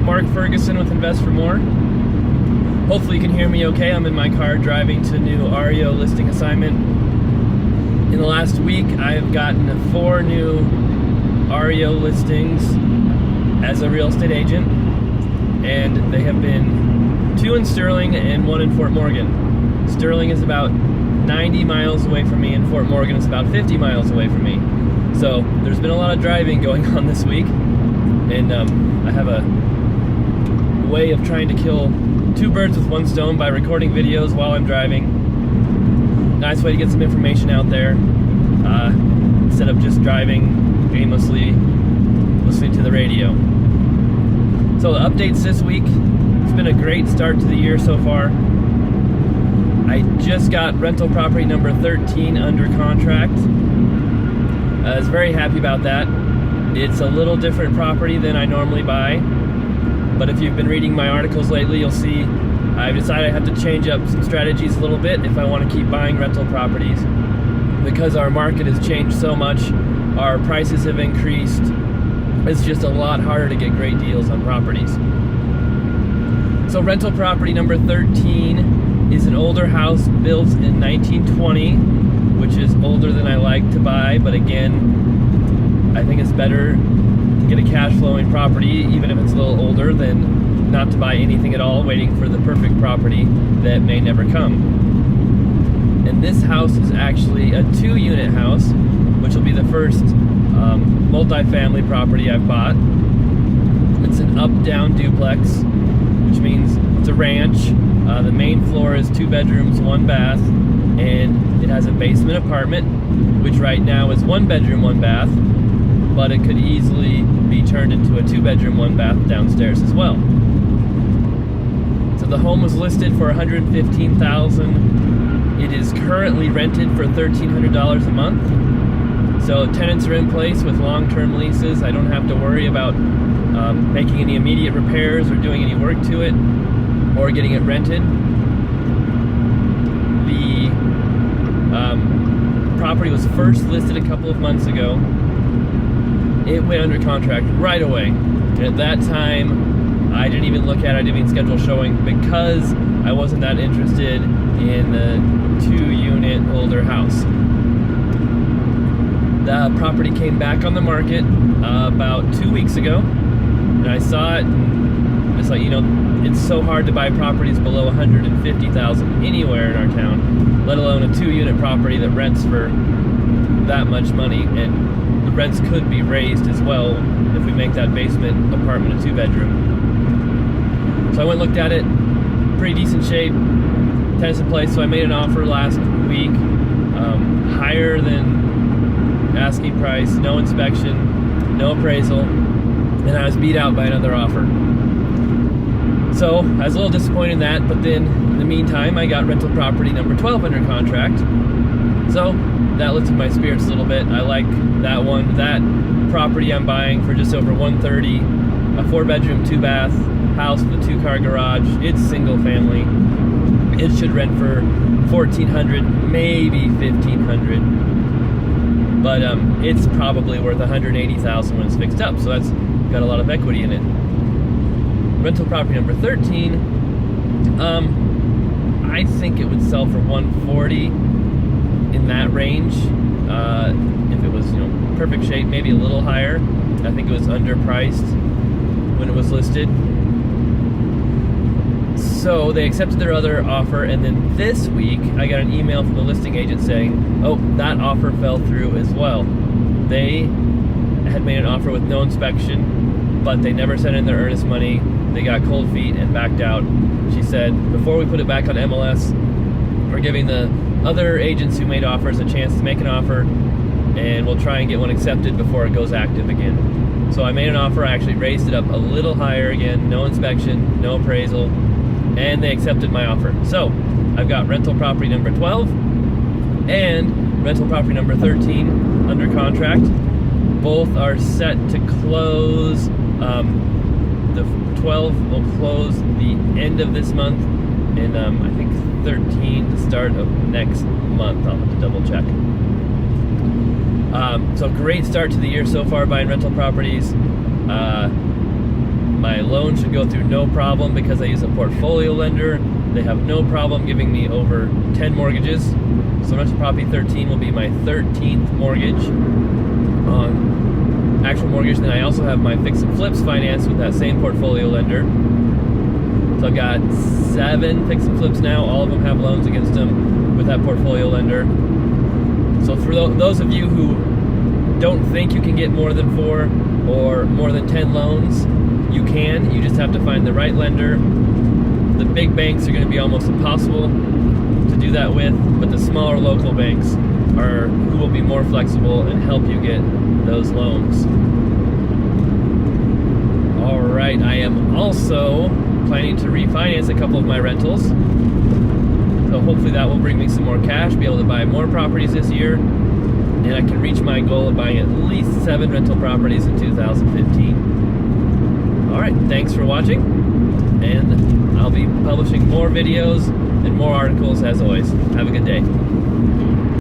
Mark Ferguson with Invest for More. Hopefully you can hear me okay. I'm in my car driving to a new REO listing assignment. In the last week, I've gotten 4 new REO listings as a real estate agent, and they have been 2 in Sterling and 1 in Fort Morgan. Sterling is about 90 miles away from me, and Fort Morgan is about 50 miles away from me. So there's been a lot of driving going on this week, and I have a way of trying to kill 2 birds with 1 stone by recording videos while I'm driving. Nice way to get some information out there instead of just driving aimlessly, listening to the radio. So the updates this week, it's been a great start to the year so far. I just got rental property number 13 under contract. I was very happy about that. It's a little different property than I normally buy, but if you've been reading my articles lately, you'll see I've decided I have to change up some strategies a little bit if I want to keep buying rental properties. Because our market has changed so much, our prices have increased, it's just a lot harder to get great deals on properties. So rental property number 13 is an older house built in 1920, which is older than I like to buy, but again, I think it's better to get a cash flowing property, even if it's a little older, than not to buy anything at all, waiting for the perfect property that may never come. And this house is actually a 2-unit house, which will be the first multi-family property I've bought. It's an up-down duplex, which means it's a ranch. The main floor is 2 bedrooms, 1 bath, and it has a basement apartment, which right now is 1 bedroom, 1 bath, but it could easily be turned into a 2 bedroom, 1 bath downstairs as well. So the home was listed for $115,000. It is currently rented for $1,300 a month. So tenants are in place with long-term leases. I don't have to worry about making any immediate repairs or doing any work to it or getting it rented. The property was first listed a couple of months ago. It went under contract right away. And at that time, I didn't even look at it, I didn't even schedule showing because I wasn't that interested in the 2-unit older house. The property came back on the market about 2 weeks ago, and I saw it, and it's like, it's so hard to buy properties below $150,000 anywhere in our town, let alone a 2-unit property that rents for that much money, and the rents could be raised as well if we make that basement apartment a 2-bedroom. So I went and looked at it, pretty decent shape, tenants in place, so I made an offer last week, higher than asking price, no inspection, no appraisal, and I was beat out by another offer. So I was a little disappointed in that, but then in the meantime, I got rental property number 12 under contract. So that lifted my spirits a little bit. I like that one. That property I'm buying for just over $130,000, a 4-bedroom, 2-bath house with a 2-car garage. It's single family. It should rent for $1,400, maybe $1,500. But it's probably worth $180,000 when it's fixed up. So that's got a lot of equity in it. Rental property number 13, I think it would sell for $140,000 in that range. If it was, perfect shape, maybe a little higher. I think it was underpriced when it was listed. So they accepted their other offer, and then this week I got an email from the listing agent saying, oh, that offer fell through as well. They had made an offer with no inspection, but they never sent in their earnest money. They got cold feet and backed out. She said, before we put it back on MLS, we're giving the other agents who made offers a chance to make an offer, and we'll try and get one accepted before it goes active again. So I made an offer. I actually raised it up a little higher again, no inspection, no appraisal, and they accepted my offer. So I've got rental property number 12 and rental property number 13 under contract. Both are set to close. The 12 will close the end of this month, and I think 13 the start of next month. I'll have to double check. So great start to the year so far buying rental properties. My loan loan should go through no problem because I use a portfolio lender. They have no problem giving me over 10 mortgages. So rental property 13 will be my 13th mortgage on actual mortgage. Then I also have my fix and flips financed with that same portfolio lender. So I've got 7 fix and flips now. All of them have loans against them with that portfolio lender. So for those of you who don't think you can get more than 4 or more than 10 loans, you can. You just have to find the right lender. The big banks are going to be almost impossible to do that with, but the smaller local banks are who will be more flexible and help you get those loans. All right, I am also planning to refinance a couple of my rentals. So hopefully that will bring me some more cash, be able to buy more properties this year, and I can reach my goal of buying at least 7 rental properties in 2015. All right, thanks for watching, and I'll be publishing more videos and more articles as always. Have a good day.